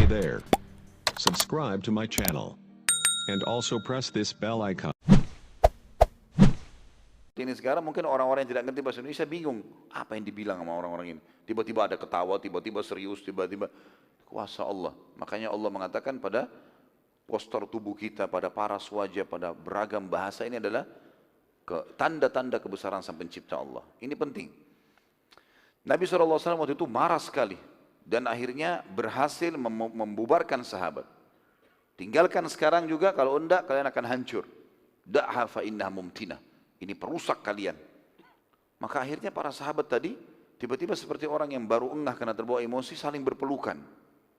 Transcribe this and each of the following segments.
Hey there. Subscribe to my channel. And also press this bell icon. Ini sekarang mungkin orang-orang yang tidak ngerti bahasa Indonesia bingung. Apa yang dibilang sama orang-orang ini? Tiba-tiba ada ketawa, tiba-tiba serius, tiba-tiba kuasa Allah. Makanya Allah mengatakan pada postur tubuh kita, pada paras wajah, pada beragam bahasa ini adalah tanda-tanda kebesaran Sang Pencipta Allah. Ini penting. Nabi SAW waktu itu marah sekali. Dan akhirnya berhasil membubarkan sahabat. Tinggalkan sekarang juga, kalau enggak kalian akan hancur. Da'ha fa innaha mumtinah. Ini perusak kalian. Maka akhirnya para sahabat tadi tiba-tiba seperti orang yang baru engah karena terbawa emosi saling berpelukan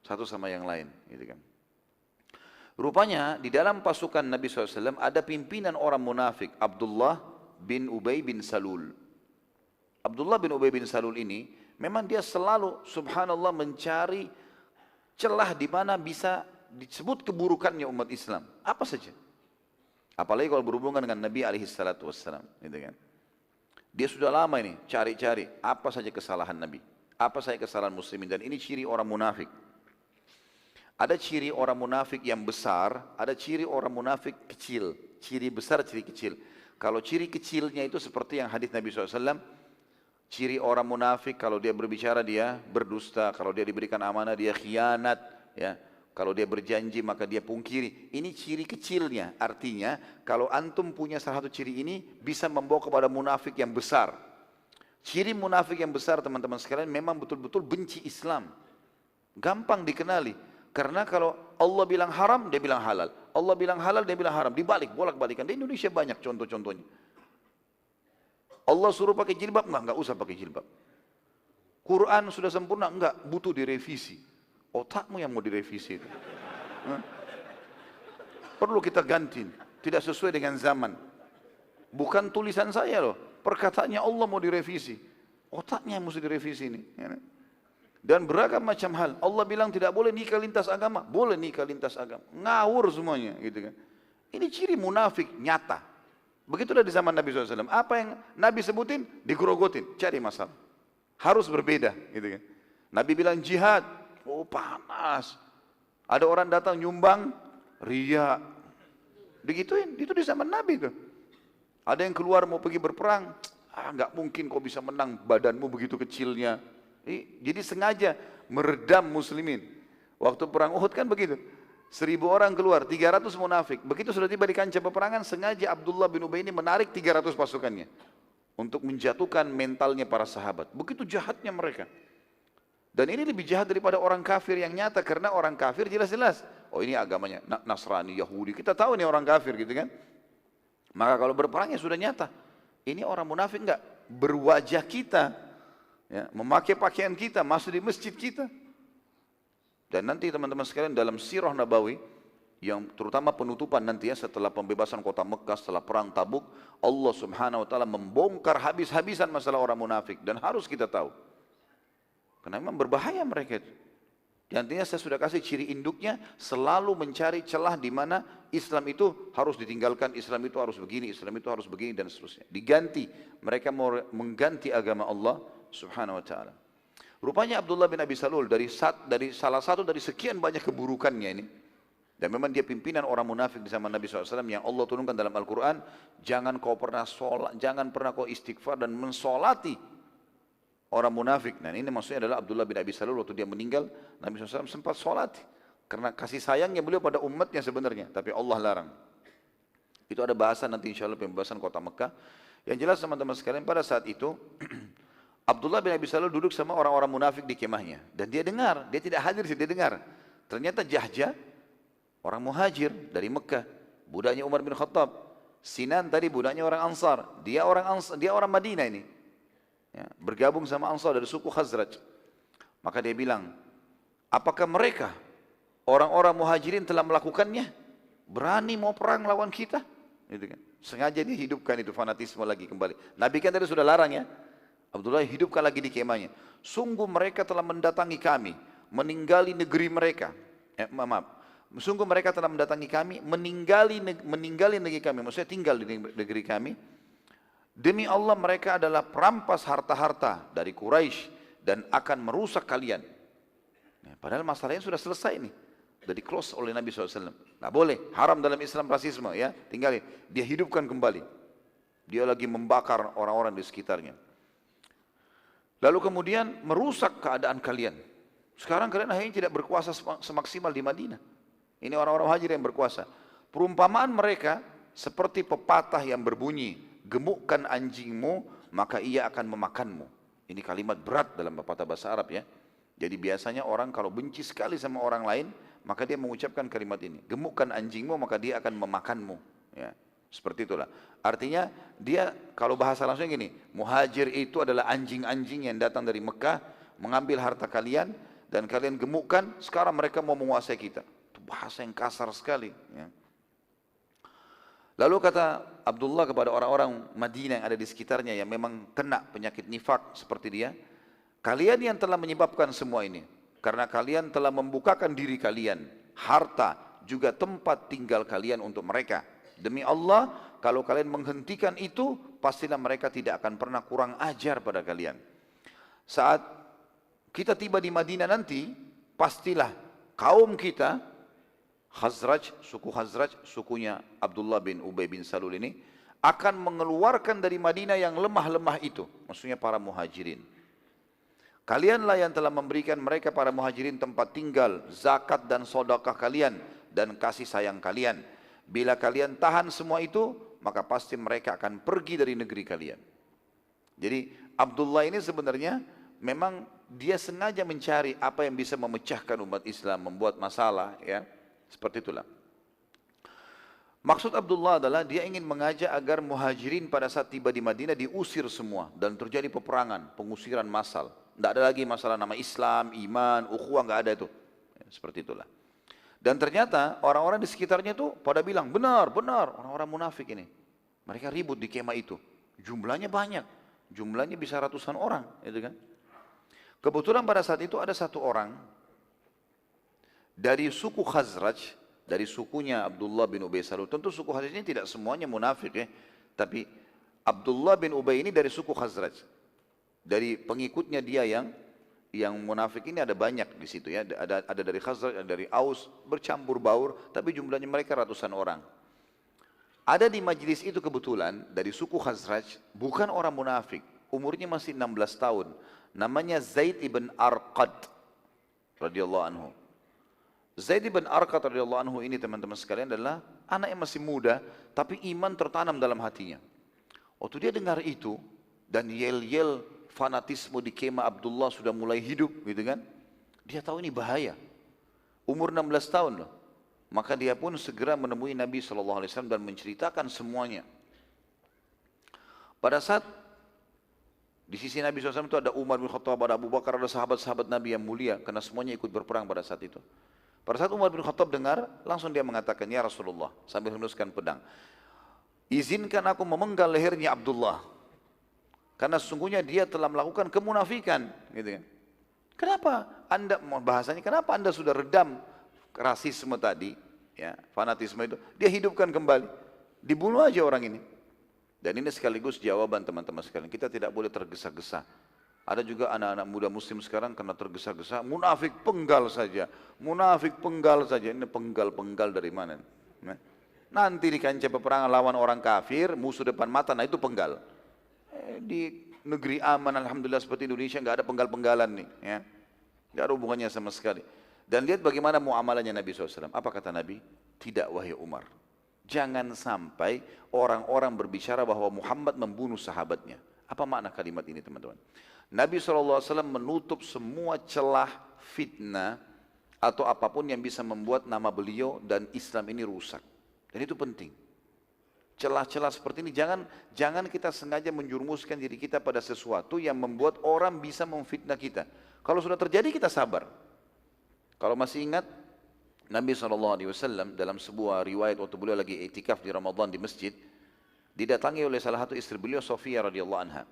satu sama yang lain, gitu kan. Rupanya di dalam pasukan Nabi SAW ada pimpinan orang munafik, Abdullah bin Ubay bin Salul. Abdullah bin Ubay bin Salul ini memang dia selalu subhanallah mencari celah di mana bisa disebut keburukannya umat Islam. Apa saja. Apalagi kalau berhubungan dengan Nabi SAW, gitu kan. Dia sudah lama ini cari-cari apa saja kesalahan Nabi, apa saja kesalahan muslimin, dan ini ciri orang munafik. Ada ciri orang munafik yang besar, ada ciri orang munafik kecil, ciri besar, ciri kecil. Kalau ciri kecilnya itu seperti yang hadis Nabi SAW, ciri orang munafik kalau dia berbicara dia berdusta, kalau dia diberikan amanah dia khianat, ya. Kalau dia berjanji maka dia pungkiri. Ini ciri kecilnya. Artinya kalau antum punya salah satu ciri ini bisa membawa kepada munafik yang besar. Ciri munafik yang besar teman-teman sekalian memang betul-betul benci Islam. Gampang dikenali. Karena kalau Allah bilang haram dia bilang halal. Allah bilang halal dia bilang haram. Dibalik, bolak-balikan. Di Indonesia banyak contoh-contohnya. Allah suruh pakai jilbab, enggak usah pakai jilbab. Quran sudah sempurna, enggak, butuh direvisi. Otakmu yang mau direvisi itu. Perlu kita ganti, tidak sesuai dengan zaman. Bukan tulisan saya loh, perkataannya Allah mau direvisi. Otaknya yang mesti direvisi ini. Dan beragam macam hal. Allah bilang tidak boleh nikah lintas agama, boleh nikah lintas agama. Ngawur semuanya, gitu kan. Ini ciri munafik nyata. Begitulah di zaman Nabi SAW. Apa yang Nabi sebutin, digerogotin, cari masalah. Harus berbeda, gitu kan. Nabi bilang jihad. Oh panas. Ada orang datang nyumbang, ria. Digituin, itu di zaman Nabi tuh. Ada yang keluar mau pergi berperang, nggak mungkin kau bisa menang, badanmu begitu kecilnya. Jadi sengaja meredam muslimin. Waktu perang Uhud kan begitu. 1000 orang keluar, 300 munafik. Begitu sudah tiba di kancah peperangan, sengaja Abdullah bin Ubay ini menarik 300 pasukannya. Untuk menjatuhkan mentalnya para sahabat. Begitu jahatnya mereka. Dan ini lebih jahat daripada orang kafir yang nyata, karena orang kafir jelas-jelas, oh ini agamanya Nasrani, Yahudi, kita tahu ini orang kafir gitu kan. Maka kalau berperangnya sudah nyata. Ini orang munafik enggak, berwajah kita, ya, memakai pakaian kita, masuk di masjid kita. Dan nanti teman-teman sekalian dalam sirah Nabawi, yang terutama penutupan nanti ya setelah pembebasan kota Mekah, setelah perang Tabuk, Allah Subhanahu Wa Taala membongkar habis-habisan masalah orang munafik, dan harus kita tahu. Karena memang berbahaya mereka itu. Intinya saya sudah kasih ciri induknya, selalu mencari celah di mana Islam itu harus ditinggalkan, Islam itu harus begini, Islam itu harus begini, dan seterusnya. Diganti, mereka mau mengganti agama Allah Subhanahu Wa Taala. Rupanya Abdullah bin Abi Salul dari salah satu dari sekian banyak keburukannya ini. Dan memang dia pimpinan orang munafik di zaman Nabi SAW yang Allah turunkan dalam Al-Quran. Jangan kau pernah sholat, jangan pernah kau istighfar dan mensolati orang munafik. Nah ini maksudnya adalah Abdullah bin Abi Salul waktu dia meninggal, Nabi SAW sempat sholat. Karena kasih sayangnya beliau pada umatnya sebenarnya, tapi Allah larang. Itu ada bahasa nanti insya Allah pembebasan kota Mekah. Yang jelas teman-teman sekalian pada saat itu, Abdullah bin Abi Salul duduk sama orang-orang munafik di kemahnya. Dan dia dengar, dia tidak hadir sih, dia dengar. Ternyata Jahja, orang muhajir dari Mekah, budaknya Umar bin Khattab. Sinan tadi budaknya orang Ansar, dia orang Madinah ini. Ya, bergabung sama Ansar dari suku Khazraj. Maka dia bilang, apakah mereka orang-orang muhajirin telah melakukannya? Berani mau perang lawan kita? Gitu kan. Sengaja dia hidupkan itu fanatisme lagi kembali. Nabi kan tadi sudah larang ya. Abdullah hidupkan lagi di kemahnya. Sungguh mereka telah mendatangi kami, meninggali negeri mereka. Sungguh mereka telah mendatangi kami, meninggali negeri kami. Maksudnya tinggal di negeri kami. Demi Allah mereka adalah perampas harta-harta dari Quraisy dan akan merusak kalian. Ya, padahal masalahnya sudah selesai nih. Sudah di close oleh Nabi SAW. Nggak boleh, haram dalam Islam rasisme ya. Tinggalin, dia hidupkan kembali. Dia lagi membakar orang-orang di sekitarnya. Lalu kemudian merusak keadaan kalian. Sekarang kalian akhirnya tidak berkuasa semaksimal di Madinah. Ini orang-orang muhajir yang berkuasa. Perumpamaan mereka seperti pepatah yang berbunyi, gemukkan anjingmu maka ia akan memakanmu. Ini kalimat berat dalam pepatah bahasa Arab ya. Jadi biasanya orang kalau benci sekali sama orang lain, maka dia mengucapkan kalimat ini. Gemukkan anjingmu maka dia akan memakanmu. Ya, seperti itulah. Artinya dia kalau bahasa langsungnya gini, muhajir itu adalah anjing-anjing yang datang dari Mekah, mengambil harta kalian, dan kalian gemukkan, sekarang mereka mau menguasai kita. Itu bahasa yang kasar sekali. Ya. Lalu kata Abdullah kepada orang-orang Madinah yang ada di sekitarnya yang memang kena penyakit nifak seperti dia, kalian yang telah menyebabkan semua ini, karena kalian telah membukakan diri kalian, harta, juga tempat tinggal kalian untuk mereka. Demi Allah, kalau kalian menghentikan itu, pastilah mereka tidak akan pernah kurang ajar pada kalian. Saat kita tiba di Madinah nanti, pastilah kaum kita, Khazraj, suku Khazraj, sukunya Abdullah bin Ubay bin Salul ini, akan mengeluarkan dari Madinah yang lemah-lemah itu, maksudnya para muhajirin. Kalianlah yang telah memberikan mereka para muhajirin tempat tinggal, zakat dan sedekah kalian, dan kasih sayang kalian. Bila kalian tahan semua itu, maka pasti mereka akan pergi dari negeri kalian. Jadi Abdullah ini sebenarnya memang dia sengaja mencari apa yang bisa memecahkan umat Islam, membuat masalah, ya. Seperti itulah. Maksud Abdullah adalah dia ingin mengajak agar muhajirin pada saat tiba di Madinah diusir semua dan terjadi peperangan, pengusiran massal. Tidak ada lagi masalah nama Islam, iman, ukhuwah, nggak ada itu. Ya, seperti itulah. Dan ternyata orang-orang di sekitarnya itu pada bilang, benar, benar, orang-orang munafik ini. Mereka ribut di kemah itu. Jumlahnya banyak, jumlahnya bisa ratusan orang, gitu kan? Kebetulan pada saat itu ada satu orang dari suku Khazraj, dari sukunya Abdullah bin Ubay Salul. Tentu suku Khazraj ini tidak semuanya munafik ya, tapi Abdullah bin Ubay ini dari suku Khazraj. Dari pengikutnya dia yang munafik ini ada banyak di situ ya. Ada dari Khazraj, ada dari Aus, bercampur baur, tapi jumlahnya mereka ratusan orang. Ada di majlis itu kebetulan dari suku Khazraj, bukan orang munafik, umurnya masih 16 tahun. Namanya Zaid ibn Arqad radhiyallahu anhu. Zaid ibn Arqad radhiyallahu anhu ini teman-teman sekalian adalah anak yang masih muda, tapi iman tertanam dalam hatinya. Waktu dia dengar itu dan yel-yel fanatisme di kemah Abdullah sudah mulai hidup, gitu kan? Dia tahu ini bahaya. Umur 16 tahun loh. Maka dia pun segera menemui Nabi SAW dan menceritakan semuanya. Pada saat di sisi Nabi SAW itu ada Umar bin Khattab, ada Abu Bakar, ada sahabat-sahabat Nabi yang mulia, karena semuanya ikut berperang pada saat itu. Pada saat Umar bin Khattab dengar, langsung dia mengatakan, ya Rasulullah, sambil henuskan pedang, izinkan aku memenggal lehernya Abdullah, karena sesungguhnya dia telah melakukan kemunafikan, gitu kan. Kenapa anda, bahasanya, kenapa anda sudah redam rasisme tadi, ya, fanatisme itu, dia hidupkan kembali, dibunuh aja orang ini. Dan ini sekaligus jawaban teman-teman sekalian, kita tidak boleh tergesa-gesa. Ada juga anak-anak muda muslim sekarang karena tergesa-gesa, munafik penggal saja, munafik penggal saja. Ini penggal-penggal dari mana? Nanti di kancah peperangan lawan orang kafir, musuh depan mata, nah itu penggal. Di negeri aman, alhamdulillah seperti Indonesia, nggak ada penggal-penggalan nih, ya. Nggak ada hubungannya sama sekali. Dan lihat bagaimana muamalahnya Nabi SAW. Apa kata Nabi? Tidak wahai Umar, jangan sampai orang-orang berbicara bahwa Muhammad membunuh sahabatnya. Apa makna kalimat ini teman-teman? Nabi SAW menutup semua celah fitnah atau apapun yang bisa membuat nama beliau dan Islam ini rusak. Dan itu penting. Celah-celah seperti ini jangan kita sengaja menjurumuskan diri kita pada sesuatu yang membuat orang bisa memfitnah kita. Kalau sudah terjadi kita sabar. Kalau masih ingat Nabi SAW dalam sebuah riwayat waktu beliau lagi itikaf di Ramadan di masjid, didatangi oleh salah satu istri beliau, Sofia radhiyallahu anha,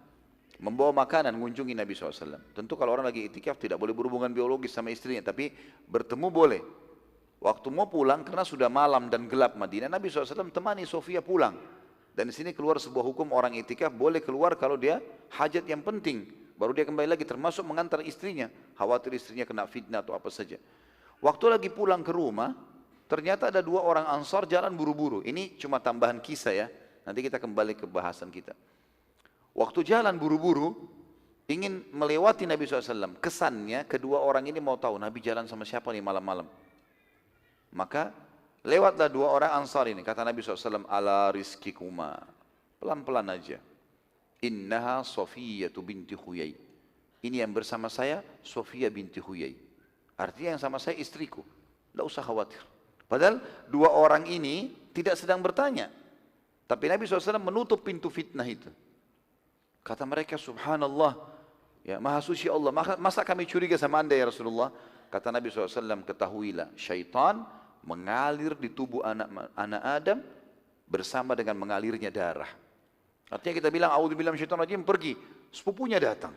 membawa makanan mengunjungi Nabi SAW. Tentu kalau orang lagi itikaf tidak boleh berhubungan biologis sama istrinya, tapi bertemu boleh. Waktu mau pulang karena sudah malam dan gelap Madinah, Nabi SAW temani Sofia pulang. Dan di sini keluar sebuah hukum, orang itikaf boleh keluar kalau dia hajat yang penting. Baru dia kembali lagi, termasuk mengantar istrinya. Khawatir istrinya kena fitnah atau apa saja. Waktu lagi pulang ke rumah, ternyata ada 2 orang Ansar jalan buru-buru. Ini cuma tambahan kisah ya. Nanti kita kembali ke bahasan kita. Waktu jalan buru-buru, ingin melewati Nabi SAW. Kesannya kedua orang ini mau tahu Nabi jalan sama siapa nih malam-malam. Maka lewatlah 2 orang Ansar ini. Kata Nabi SAW, ala rizkikuma. Pelan-pelan aja. Innaha Sofiyatu binti Huyai. Ini yang bersama saya, Sofia binti Huyai. Artinya yang sama saya istriku. Tidak usah khawatir. Padahal 2 orang ini tidak sedang bertanya. Tapi Nabi SAW menutup pintu fitnah itu. Kata mereka, subhanallah. Ya, maha suci Allah. Masa kami curiga sama anda ya Rasulullah? Kata Nabi SAW, ketahuilah. Syaitan mengalir di tubuh anak Adam bersama dengan mengalirnya darah. Artinya kita bilang, a'udzubillahi minasyaitonir rajim, pergi. Sepupunya datang.